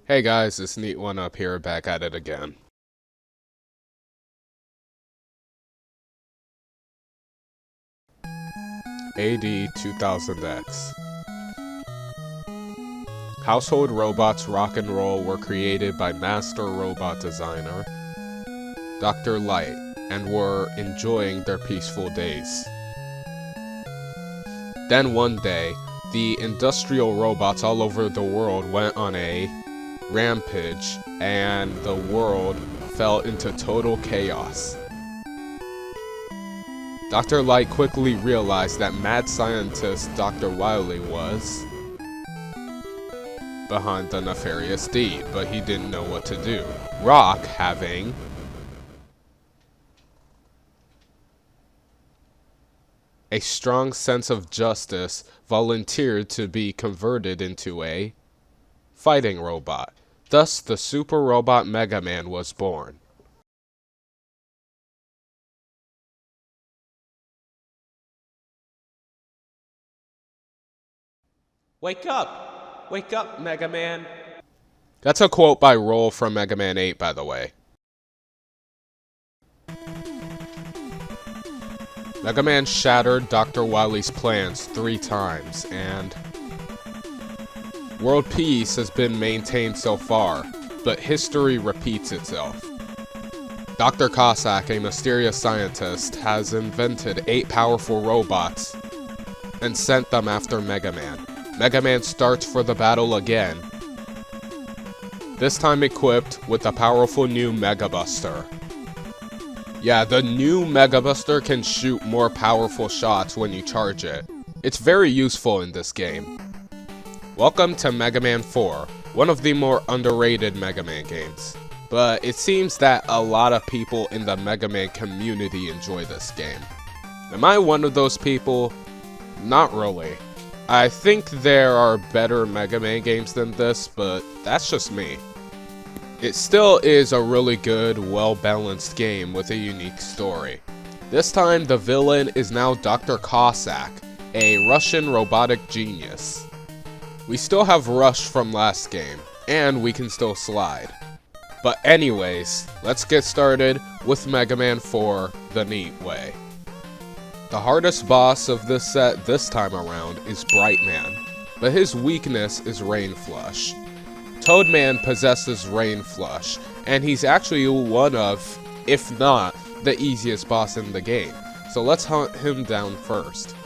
Hey guys, it's Neat One Up here, back at it again. AD 2000X. Household robots rock and roll were created by master robot designer Dr. Light and were enjoying their peaceful days. Then one day, the industrial robots all over the world went on a rampage and the world fell into total chaos. Dr. Light quickly realized that mad scientist Dr. Wily was behind the nefarious deed, but he didn't know what to do. Rock, having a strong sense of justice, volunteered to be converted into a fighting robot. Thus, the super robot Megaman was born. Wake up! Wake up, Megaman! That's a quote by Roll from Mega Man 8, by the way. Mega Man shattered Dr. Wily's plans 3 times, and world peace has been maintained so far, but history repeats itself. Dr. Cossack, a mysterious scientist, has invented 8 powerful robots and sent them after Mega Man. Mega Man starts for the battle again, this time equipped with the powerful new Mega Buster. Yeah, the new Mega Buster can shoot more powerful shots when you charge it. It's very useful in this game. Welcome to Mega Man 4, one of the more underrated Mega Man games. But it seems that a lot of people in the Mega Man community enjoy this game. Am I one of those people? Not really. I think there are better Mega Man games than this, but that's just me. It still is a really good, well-balanced game with a unique story. This time, the villain is now Dr. Cossack, a Russian robotic genius. We still have Rush from last game, and we can still slide. But anyways, let's get started with Mega Man 4 the neat way. The hardest boss of this set this time around is Brightman, but his weakness is Rain Flush. Toadman possesses Rain Flush, and he's actually one of, if not, the easiest boss in the game. So let's hunt him down first.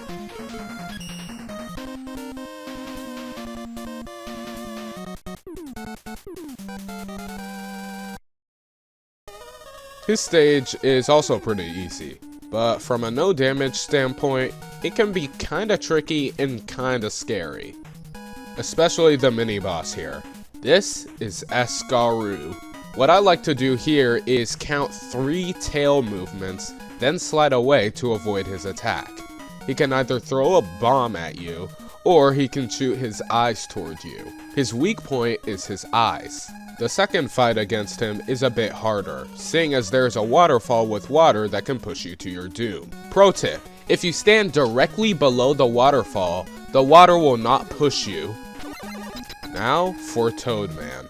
His stage is also pretty easy, but from a no damage standpoint, it can be kinda tricky and kinda scary. Especially the mini-boss here. This is Escaru. What I like to do here is count 3 tail movements, then slide away to avoid his attack. He can either throw a bomb at you, or he can shoot his eyes toward you. His weak point is his eyes. The second fight against him is a bit harder, seeing as there's a waterfall with water that can push you to your doom. Pro tip, if you stand directly below the waterfall, the water will not push you. Now for Toadman.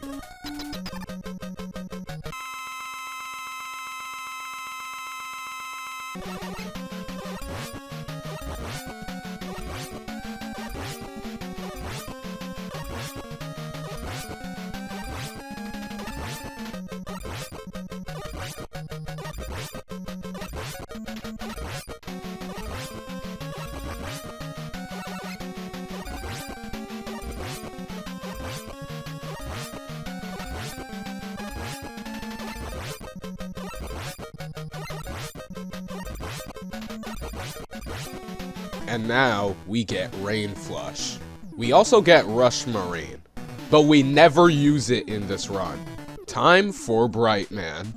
And now we get Rain Flush. We also get Rush Marine, but we never use it in this run. Time for Brightman.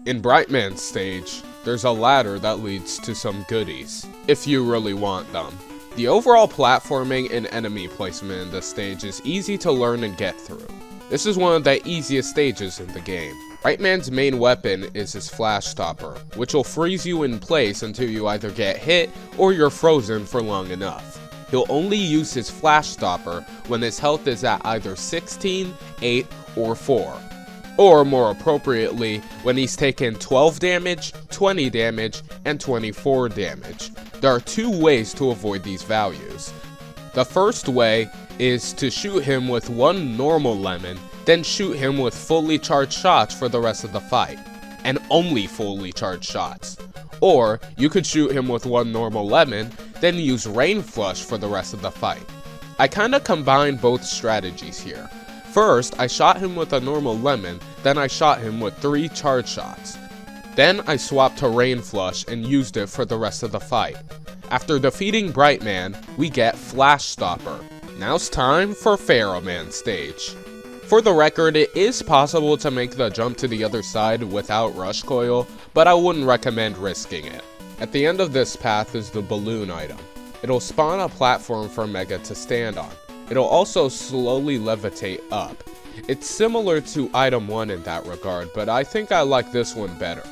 In Brightman's stage, there's a ladder that leads to some goodies, if you really want them. The overall platforming and enemy placement in this stage is easy to learn and get through. This is one of the easiest stages in the game. Brightman's main weapon is his Flash Stopper, which will freeze you in place until you either get hit or you're frozen for long enough. He'll only use his flash stopper when his health is at either 16, 8, or 4. Or more appropriately, when he's taken 12 damage, 20 damage, and 24 damage. There are 2 ways to avoid these values. The first way is to shoot him with 1 normal lemon, then shoot him with fully charged shots for the rest of the fight. And only fully charged shots. Or, you could shoot him with 1 normal lemon, then use Rain Flush for the rest of the fight. I kinda combined both strategies here. First, I shot him with a normal lemon, then I shot him with 3 charge shots. Then I swapped to Rain Flush and used it for the rest of the fight. After defeating Brightman, we get Flash Stopper. Now it's time for Pharaoh Man stage. For the record, it is possible to make the jump to the other side without Rush Coil, but I wouldn't recommend risking it. At the end of this path is the balloon item. It'll spawn a platform for Mega to stand on. It'll also slowly levitate up. It's similar to item 1 in that regard, but I think I like this one better.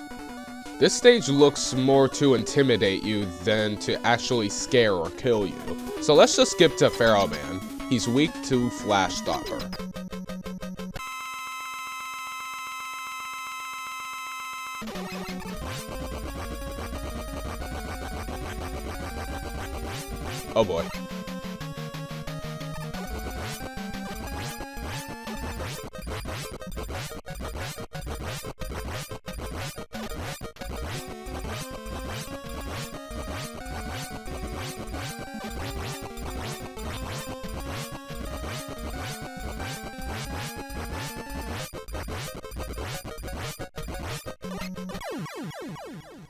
This stage looks more to intimidate you than to actually scare or kill you. So let's just skip to Pharaoh Man. He's weak to Flash Stopper. Oh boy.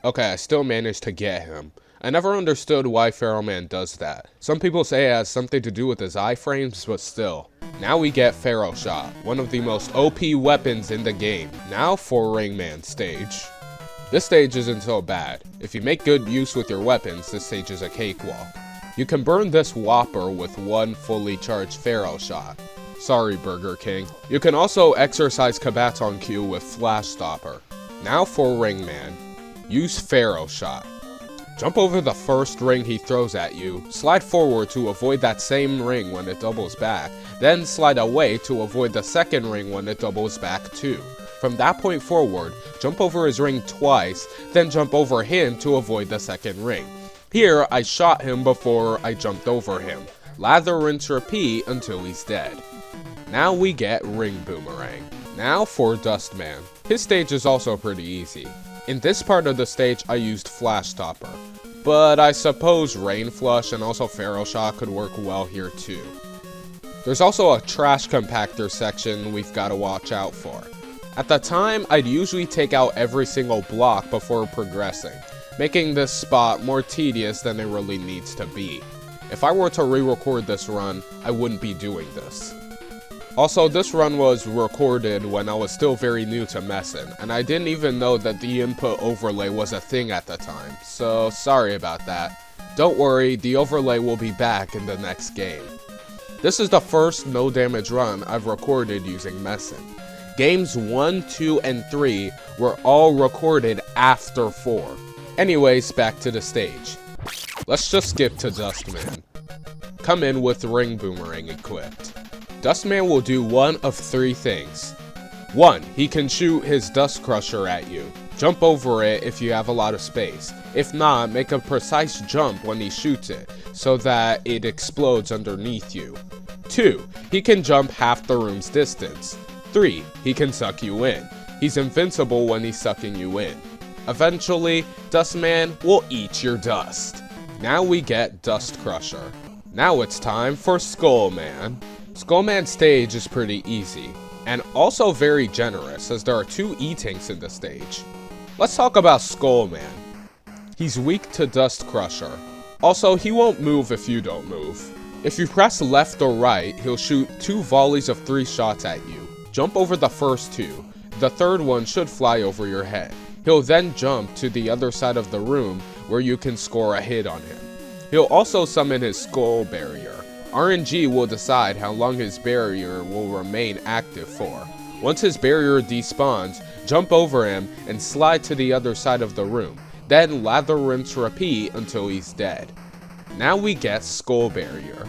Okay, I still managed to get him. I never understood why Pharaoh Man does that. Some people say it has something to do with his iframes, but still. Now we get Pharaoh Shot, one of the most OP weapons in the game. Now for Ringman stage. This stage isn't so bad. If you make good use with your weapons, this stage is a cakewalk. You can burn this Whopper with 1 fully charged Pharaoh Shot. Sorry, Burger King. You can also exercise Kabats on Q with Flash Stopper. Now for Ringman. Use Pharaoh Shot. Jump over the first ring he throws at you, slide forward to avoid that same ring when it doubles back, then slide away to avoid the second ring when it doubles back too. From that point forward, jump over his ring twice, then jump over him to avoid the second ring. Here, I shot him before I jumped over him. Lather, rinse, repeat until he's dead. Now we get Ring Boomerang. Now for Dustman. His stage is also pretty easy. In this part of the stage, I used Flash Stopper, but I suppose Rain Flush and also Pharaoh Shot could work well here too. There's also a trash compactor section we've got to watch out for. At the time, I'd usually take out every single block before progressing, making this spot more tedious than it really needs to be. If I were to re-record this run, I wouldn't be doing this. Also, this run was recorded when I was still very new to messing, and I didn't even know that the input overlay was a thing at the time, so sorry about that. Don't worry, the overlay will be back in the next game. This is the first no damage run I've recorded using messing. Games 1, 2, and 3 were all recorded after 4. Anyways, back to the stage. Let's just skip to Dustman. Come in with Ring Boomerang equipped. Dustman will do one of 3 things. 1. He can shoot his Dust Crusher at you. Jump over it if you have a lot of space. If not, make a precise jump when he shoots it, so that it explodes underneath you. 2. He can jump half the room's distance. 3. He can suck you in. He's invincible when he's sucking you in. Eventually, Dustman will eat your dust. Now we get Dust Crusher. Now it's time for Skullman. Skullman stage is pretty easy, and also very generous as there are 2 E-Tanks in the stage. Let's talk about Skullman. He's weak to Dust Crusher. Also, he won't move if you don't move. If you press left or right, he'll shoot 2 volleys of 3 shots at you. Jump over the first 2. The third one should fly over your head. He'll then jump to the other side of the room where you can score a hit on him. He'll also summon his Skull Barrier. RNG will decide how long his barrier will remain active for. Once his barrier despawns, jump over him and slide to the other side of the room. Then lather, rinse, repeat until he's dead. Now we get Skull Barrier.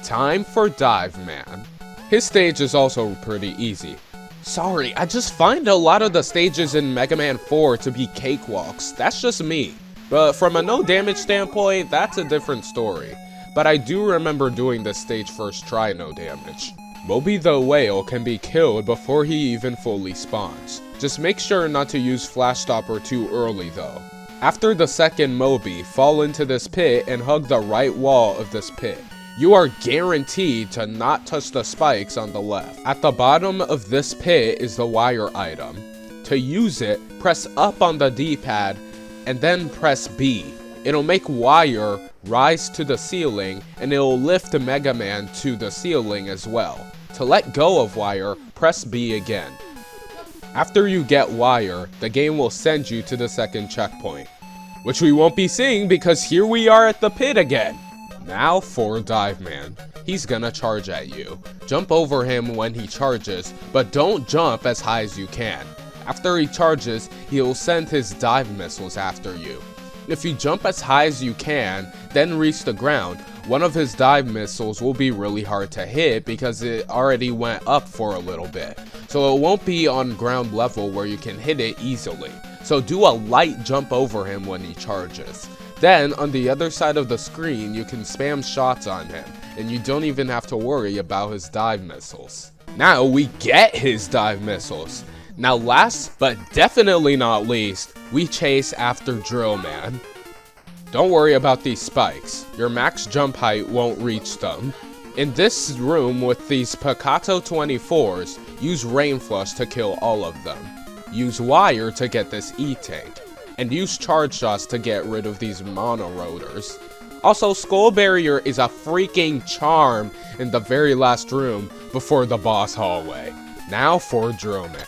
Time for Dive Man. His stage is also pretty easy. Sorry, I just find a lot of the stages in Mega Man 4 to be cakewalks. That's just me. But from a no damage standpoint, that's a different story. But I do remember doing this stage first try no damage. Moby the Whale can be killed before he even fully spawns. Just make sure not to use Flash Stopper too early though. After the second Moby, fall into this pit and hug the right wall of this pit. You are guaranteed to not touch the spikes on the left. At the bottom of this pit is the wire item. To use it, press up on the D-pad and then press B. It'll make wire rise to the ceiling and it'll lift Mega Man to the ceiling as well. To let go of wire, press B again. After you get wire, the game will send you to the second checkpoint, which we won't be seeing because here we are at the pit again. Now for Dive Man. He's gonna charge at you. Jump over him when he charges, but don't jump as high as you can. After he charges, he'll send his dive missiles after you. If you jump as high as you can, then reach the ground, one of his dive missiles will be really hard to hit because it already went up for a little bit. So it won't be on ground level where you can hit it easily. So do a light jump over him when he charges. Then, on the other side of the screen, you can spam shots on him, and you don't even have to worry about his dive missiles. Now we get his dive missiles. Now last, but definitely not least, we chase after Drill Man. Don't worry about these spikes, your max jump height won't reach them. In this room with these Piccato 24s, use Rain Flush to kill all of them. Use Wire to get this E-Tank. And use Charge Shots to get rid of these Mono Rotors. Also, Skull Barrier is a freaking charm in the very last room before the boss hallway. Now for Drill Man.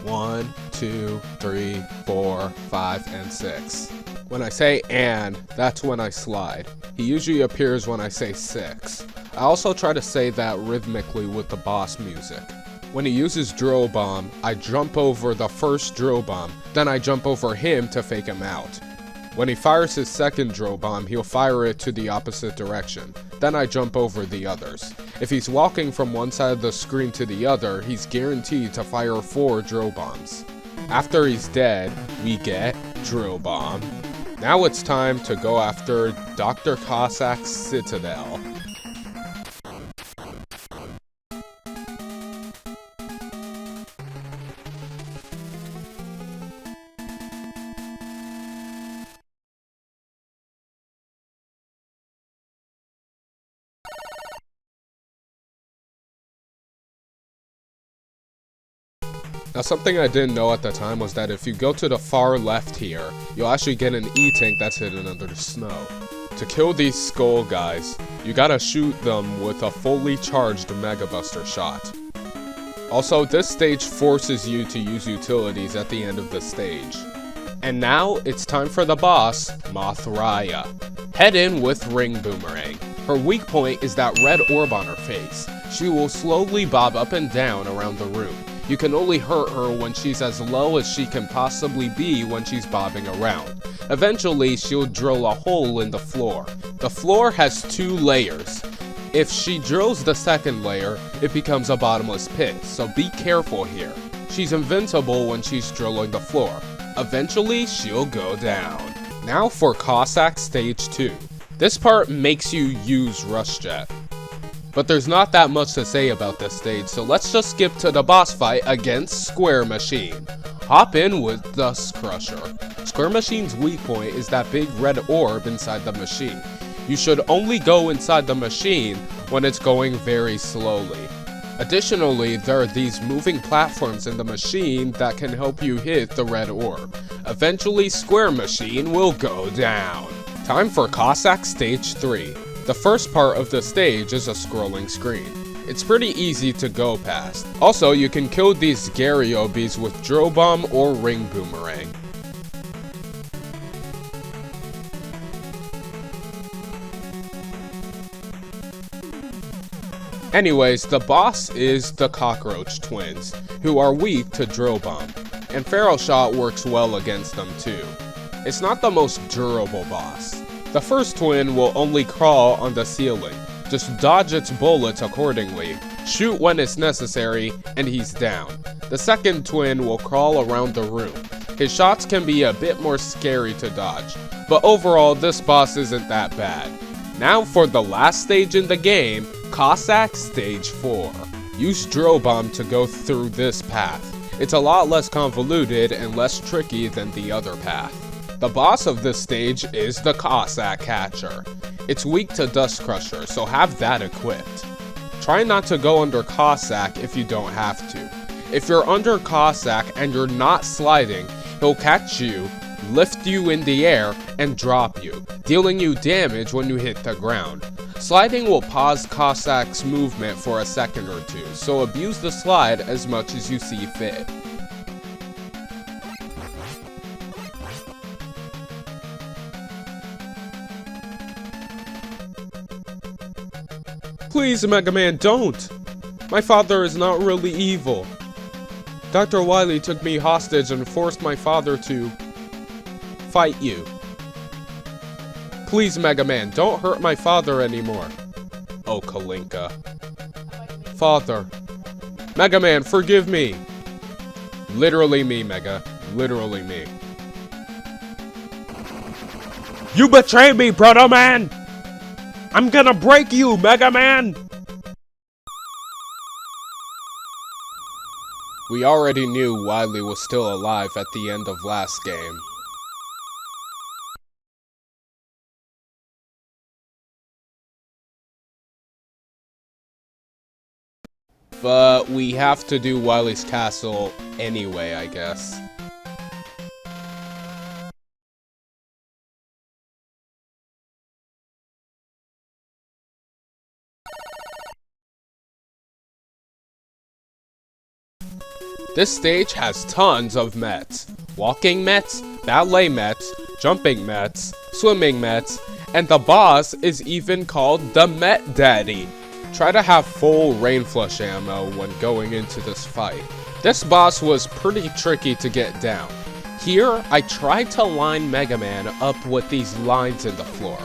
One, 2, 3, 4, 5, and 6. When I say and, that's when I slide. He usually appears when I say 6. I also try to say that rhythmically with the boss music. When he uses Drill Bomb, I jump over the first Drill Bomb, then I jump over him to fake him out. When he fires his second Drill Bomb, he'll fire it to the opposite direction, then I jump over the others. If he's walking from one side of the screen to the other, he's guaranteed to fire 4 Drill Bombs. After he's dead, we get Drill Bomb. Now it's time to go after Dr. Cossack's Citadel. Now something I didn't know at the time was that if you go to the far left here, you'll actually get an E-Tank that's hidden under the snow. To kill these skull guys, you gotta shoot them with a fully charged Mega Buster shot. Also, this stage forces you to use utilities at the end of the stage. And now, it's time for the boss, Mothraia. Head in with Ring Boomerang. Her weak point is that red orb on her face. She will slowly bob up and down around the room. You can only hurt her when she's as low as she can possibly be when she's bobbing around. Eventually, she'll drill a hole in the floor. The floor has 2 layers. If she drills the second layer, it becomes a bottomless pit, so be careful here. She's invincible when she's drilling the floor. Eventually, she'll go down. Now for Cossack Stage 2. This part makes you use Rush Jet. But there's not that much to say about this stage, so let's just skip to the boss fight against Square Machine. Hop in with Dust Crusher. Square Machine's weak point is that big red orb inside the machine. You should only go inside the machine when it's going very slowly. Additionally, there are these moving platforms in the machine that can help you hit the red orb. Eventually, Square Machine will go down. Time for Cossack Stage 3. The first part of the stage is a scrolling screen. It's pretty easy to go past. Also, you can kill these Garyobies with Drill Bomb or Ring Boomerang. Anyways, the boss is the Cockroach Twins, who are weak to Drill Bomb. and Pharaoh shot works well against them too. It's not the most durable boss. The first twin will only crawl on the ceiling. Just dodge its bullets accordingly, shoot when it's necessary, and he's down. The second twin will crawl around the room. His shots can be a bit more scary to dodge, but overall this boss isn't that bad. Now for the last stage in the game, Cossack Stage 4. Use Drill Bomb to go through this path. It's a lot less convoluted and less tricky than the other path. The boss of this stage is the Cossack Catcher. It's weak to Dust Crusher, so have that equipped. Try not to go under Cossack if you don't have to. If you're under Cossack and you're not sliding, he'll catch you, lift you in the air, and drop you, dealing you damage when you hit the ground. Sliding will pause Cossack's movement for a second or two, so abuse the slide as much as you see fit. Please, Megaman, don't! My father is not really evil. Dr. Wily took me hostage and forced my father to fight you. Please, Megaman, don't hurt my father anymore. Oh, Kalinka. Father. Megaman, forgive me. Literally me, Mega. Literally me. You betrayed me, Proto Man! I'm gonna break you, Megaman! We already knew Wily was still alive at the end of last game. But we have to do Wily's castle anyway, I guess. This stage has tons of mets. Walking mets, ballet mets, jumping mets, swimming mets, and the boss is even called the Met Daddy. Try to have full Rain Flush ammo when going into this fight. This boss was pretty tricky to get down. Here, I tried to line Megaman up with these lines in the floor.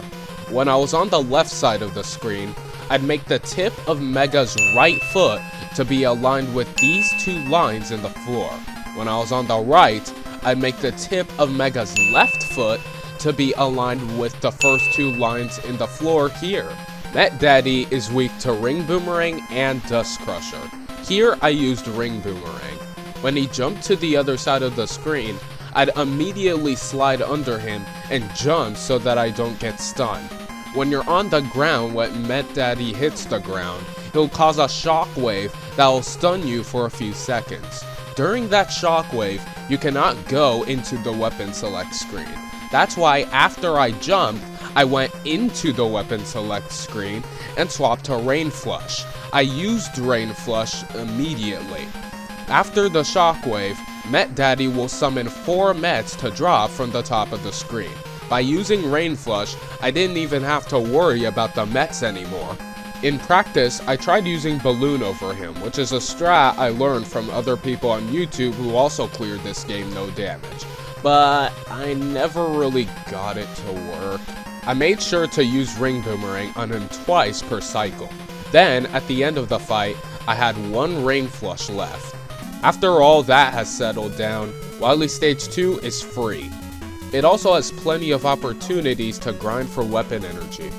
When I was on the left side of the screen, I'd make the tip of Mega's right foot to be aligned with these two lines in the floor. When I was on the right, I'd make the tip of Mega's left foot to be aligned with the first two lines in the floor here. Met Daddy is weak to Ring Boomerang and Dust Crusher. Here I used Ring Boomerang. When he jumped to the other side of the screen, I'd immediately slide under him and jump so that I don't get stunned. When you're on the ground when Met Daddy hits the ground, he'll cause a shockwave that will stun you for a few seconds. During that shockwave, you cannot go into the weapon select screen. That's why after I jumped, I went into the weapon select screen and swapped to Rain Flush. I used Rain Flush immediately. After the shockwave, Met Daddy will summon 4 Mets to drop from the top of the screen. By using Rain Flush, I didn't even have to worry about the Mets anymore. In practice, I tried using Balloon over him, which is a strat I learned from other people on YouTube who also cleared this game no damage. But I never really got it to work. I made sure to use Ring Boomerang on him twice per cycle. Then, at the end of the fight, I had 1 Rain Flush left. After all that has settled down, Wily Stage 2 is free. It also has plenty of opportunities to grind for weapon energy.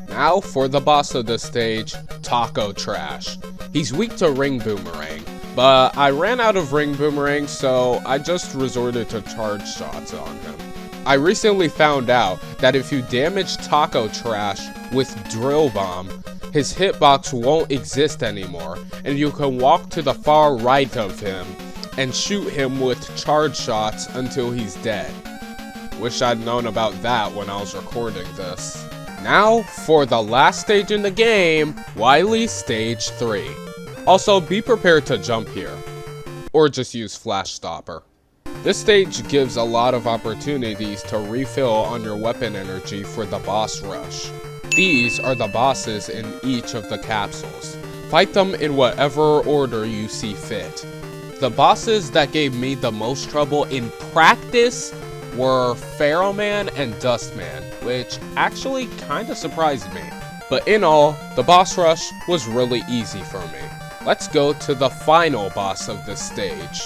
Now for the boss of the stage, Taco Trash. He's weak to Ring Boomerang, but I ran out of Ring Boomerang, so I just resorted to charge shots on him. I recently found out that if you damage Taco Trash with Drill Bomb, his hitbox won't exist anymore, and you can walk to the far right of him and shoot him with charge shots until he's dead. Wish I'd known about that when I was recording this. Now, for the last stage in the game, Wily Stage 3. Also, be prepared to jump here, or just use Flash Stopper. This stage gives a lot of opportunities to refill on your weapon energy for the boss rush. These are the bosses in each of the capsules. Fight them in whatever order you see fit. The bosses that gave me the most trouble in practice were Pharaoh Man and Dust Man, which actually kinda surprised me. But in all, the boss rush was really easy for me. Let's go to the final boss of this stage.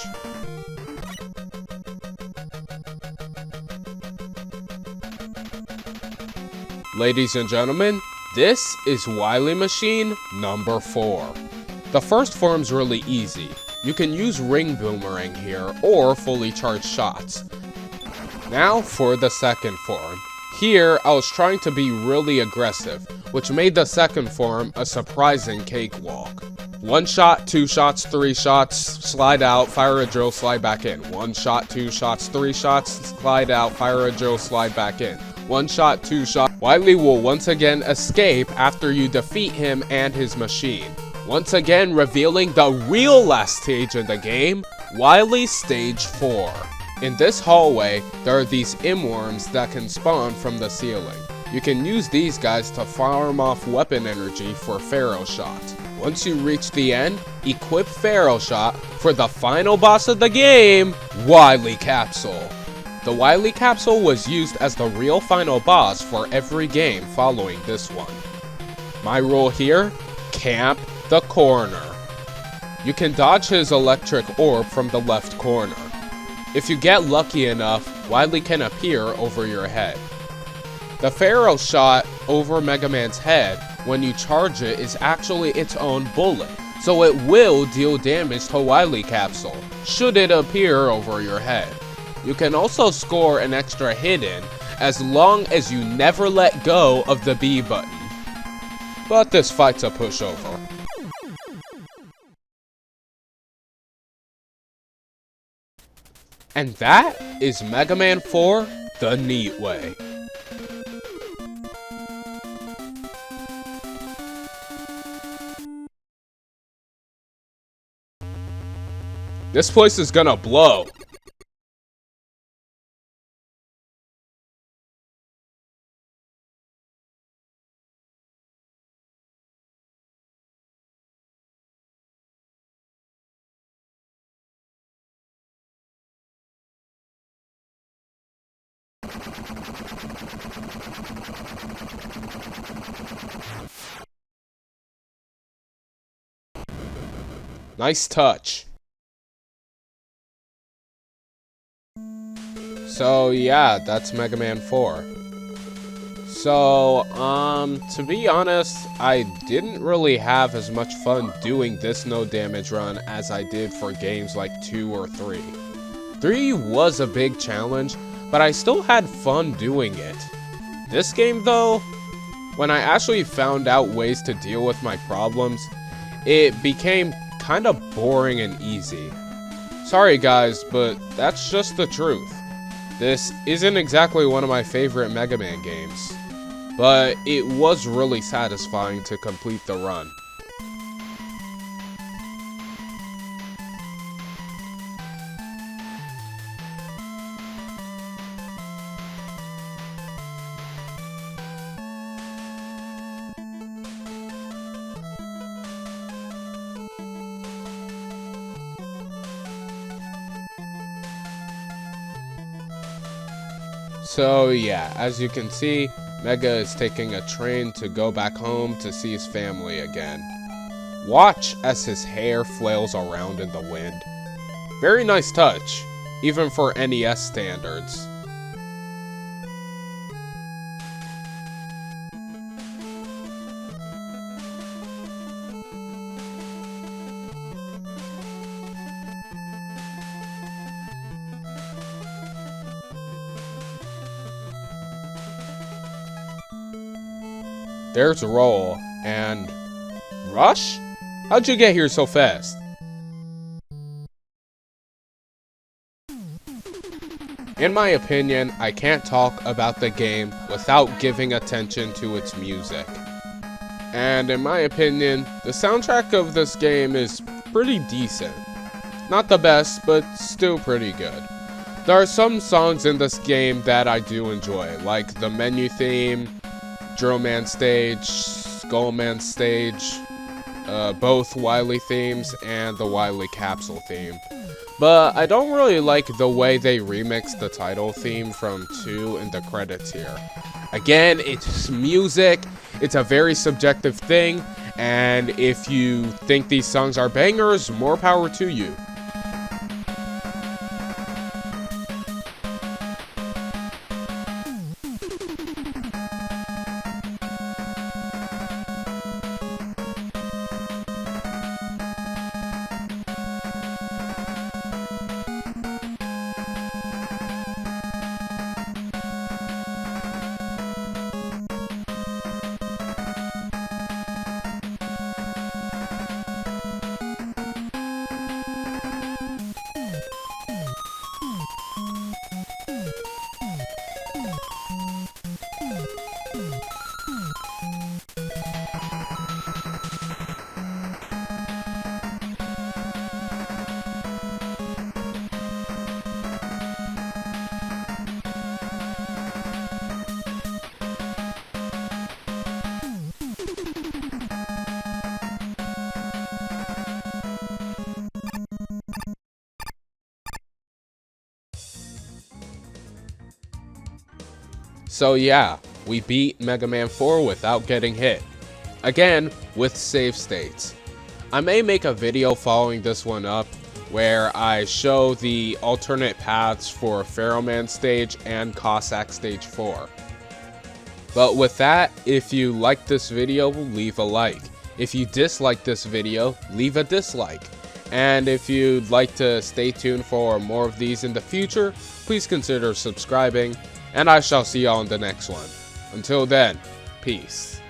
Ladies and gentlemen, this is Wily Machine number 4. The first form's really easy. You can use Ring Boomerang here, or fully charged shots. Now for the second form. Here, I was trying to be really aggressive, which made the second form a surprising cakewalk. 1 shot, 2 shots, 3 shots, slide out, fire a drill, slide back in. 1 shot, 2 shots, 3 shots, slide out, fire a drill, slide back in. 1 shot, 2 shots. Wily will once again escape after you defeat him and his machine. Once again revealing the real last stage in the game, Wily Stage 4. In this hallway, there are these M-worms that can spawn from the ceiling. You can use these guys to farm off weapon energy for Pharaoh Shot. Once you reach the end, equip Pharaoh Shot for the final boss of the game, Wily Capsule. The Wily Capsule was used as the real final boss for every game following this one. My rule here, camp the corner. You can dodge his electric orb from the left corner. If you get lucky enough, Wily can appear over your head. The Pharaoh Shot over Mega Man's head, when you charge it, is actually its own bullet, so it will deal damage to Wily Capsule, should it appear over your head. You can also score an extra hit in, as long as you never let go of the B button. But this fight's a pushover. And that is Mega Man 4 the neat way. This place is gonna blow. Nice touch. So yeah, that's Mega Man 4. So, to be honest, I didn't really have as much fun doing this no damage run as I did for games like 2 or 3. 3 was a big challenge, but I still had fun doing it. This game though, when I actually found out ways to deal with my problems, it became kinda boring and easy. Sorry guys, but that's just the truth. This isn't exactly one of my favorite Mega Man games, but it was really satisfying to complete the run. So yeah, as you can see, Mega is taking a train to go back home to see his family again. Watch as his hair flails around in the wind. Very nice touch, even for NES standards. There's Roll, and... Rush? How'd you get here so fast? In my opinion, I can't talk about the game without giving attention to its music. And in my opinion, the soundtrack of this game is pretty decent. Not the best, but still pretty good. There are some songs in this game that I do enjoy, like the menu theme, Drill Man Stage, Skull Man Stage, both Wily themes and the Wily capsule theme. But I don't really like the way they remixed the title theme from 2 in the credits here. Again, it's music, it's a very subjective thing, and if you think these songs are bangers, more power to you. So yeah, we beat Mega Man 4 without getting hit. Again, with save states. I may make a video following this one up where I show the alternate paths for Pharaoh stage and Cossack stage 4. But with that, if you liked this video, leave a like. If you disliked this video, leave a dislike. And if you'd like to stay tuned for more of these in the future, please consider subscribing. And I shall see y'all in the next one. Until then, peace.